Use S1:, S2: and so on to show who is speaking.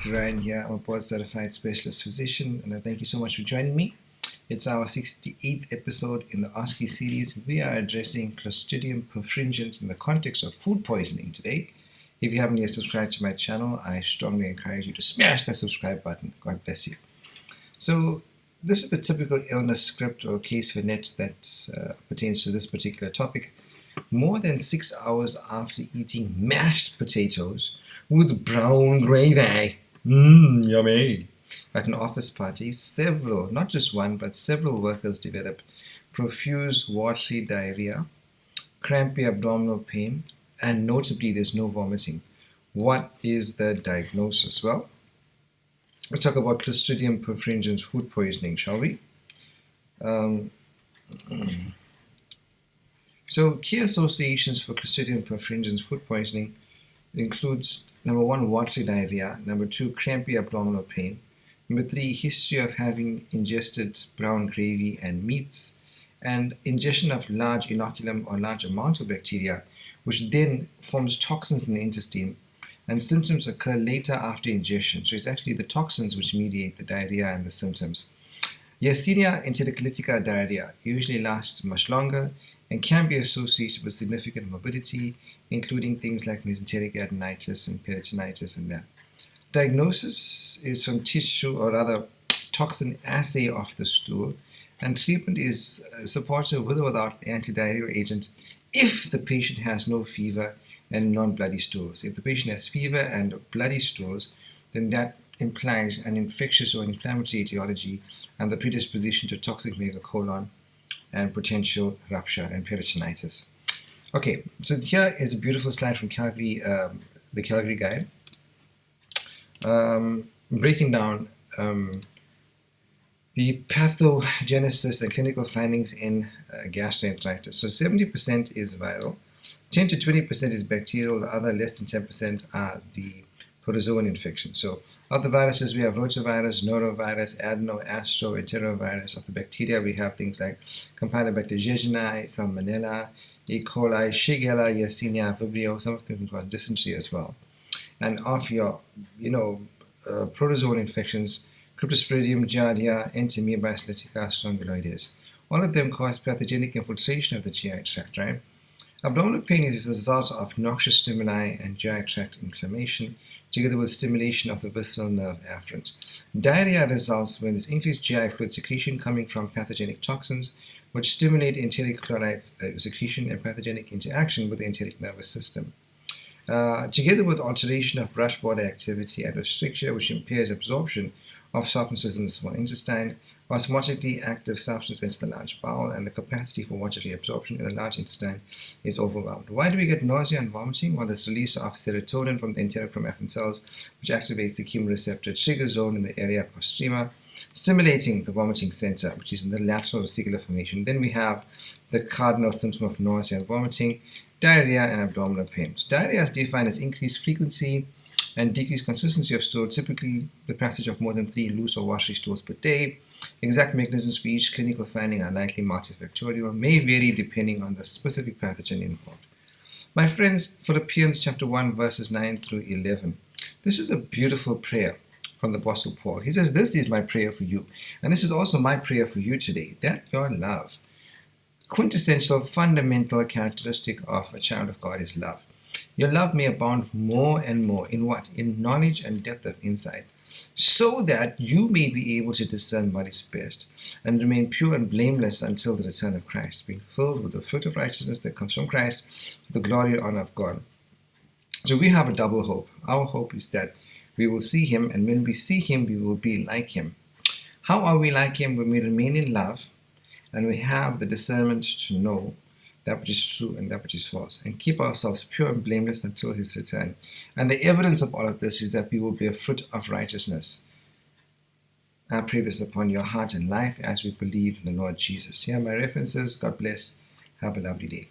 S1: Dr. Ryan here. I'm a board-certified specialist physician, and I thank you so much for joining me. It's our 68th episode in the OSCE series. We are addressing Clostridium perfringens in the context of food poisoning today. If you haven't yet subscribed to my channel, I strongly encourage you to smash that subscribe button. God bless you. So this is the typical illness script or case vignette that pertains to this particular topic. More than 6 hours after eating mashed potatoes with brown gravy, yummy, at an office party, several, not just one, but several workers developed profuse watery diarrhea, crampy abdominal pain, and notably there's no vomiting. What is the diagnosis? Well, let's talk about Clostridium perfringens food poisoning, shall we? So key associations for Clostridium perfringens food poisoning includes number 1, watery diarrhea, number 2, crampy abdominal pain, number 3, history of having ingested brown gravy and meats, and ingestion of large inoculum or large amount of bacteria, which then forms toxins in the intestine, and symptoms occur later after ingestion. So it's actually the toxins which mediate the diarrhea and the symptoms. Yersinia enterocolytica diarrhea usually lasts much longer and can be associated with significant morbidity, including things like mesenteric adenitis and peritonitis and that. Diagnosis is from tissue or rather toxin assay of the stool, and treatment is supported with or without antidiarrheal agent if the patient has no fever and non-bloody stools. If the patient has fever and bloody stools, then that implies an infectious or inflammatory etiology and the predisposition to toxic megacolon and potential rupture and peritonitis. Okay, so here is a beautiful slide from Calgary, the Calgary Guide, breaking down the pathogenesis and clinical findings in gastroenteritis. So 70% is viral, 10 to 20% is bacterial, the other less than 10% are the protozoan infections. So of the viruses, we have rotavirus, norovirus, adeno, astro, enterovirus. Of the bacteria, we have things like Campylobacter jejuni, Salmonella, E. coli, Shigella, Yersinia, Vibrio. Some of them can cause dysentery as well. And of your, protozoan infections, Cryptosporidium, Giardia, Entamoeba, Basidiotica, Strongyloides. All of them cause pathogenic infiltration of the GI tract, right? Abdominal pain is a result of noxious stimuli and GI tract inflammation, together with stimulation of the visceral nerve afferent. Diarrhea results when there's increased GI fluid secretion coming from pathogenic toxins, which stimulate enteric chloride secretion and pathogenic interaction with the enteric nervous system. Together with alteration of brush border activity and stricture, which impairs absorption of substances in the small intestine, osmotically active substance into the large bowel, and the capacity for water reabsorption in the large intestine is overwhelmed. Why do we get nausea and vomiting? Well, there's release of serotonin from the enterochromaffin cells, which activates the chemoreceptor trigger zone in the area postrema, stimulating the vomiting center, which is in the lateral reticular formation. Then we have the cardinal symptom of nausea and vomiting, diarrhea, and abdominal pain. So diarrhea is defined as increased frequency and decreased consistency of stool, typically the passage of more than 3 loose or watery stools per day. Exact mechanisms for each clinical finding are likely multifactorial, may vary depending on the specific pathogen involved. My friends, Philippians chapter 1 verses 9 through 11. This is a beautiful prayer from the Apostle Paul. He says, "This is my prayer for you, and this is also my prayer for you today, that your love." Quintessential, fundamental characteristic of a child of God is love. Your love may abound more and more in what? In knowledge and depth of insight, so that you may be able to discern what is best and remain pure and blameless until the return of Christ, being filled with the fruit of righteousness that comes from Christ, for the glory and honor of God. So we have a double hope. Our hope is that we will see Him, and when we see Him, we will be like Him. How are we like Him? When we remain in love and we have the discernment to know that which is true and that which is false, and keep ourselves pure and blameless until His return. And the evidence of all of this is that we will bear fruit of righteousness. I pray this upon your heart and life as we believe in the Lord Jesus. Here are my references. God bless. Have a lovely day.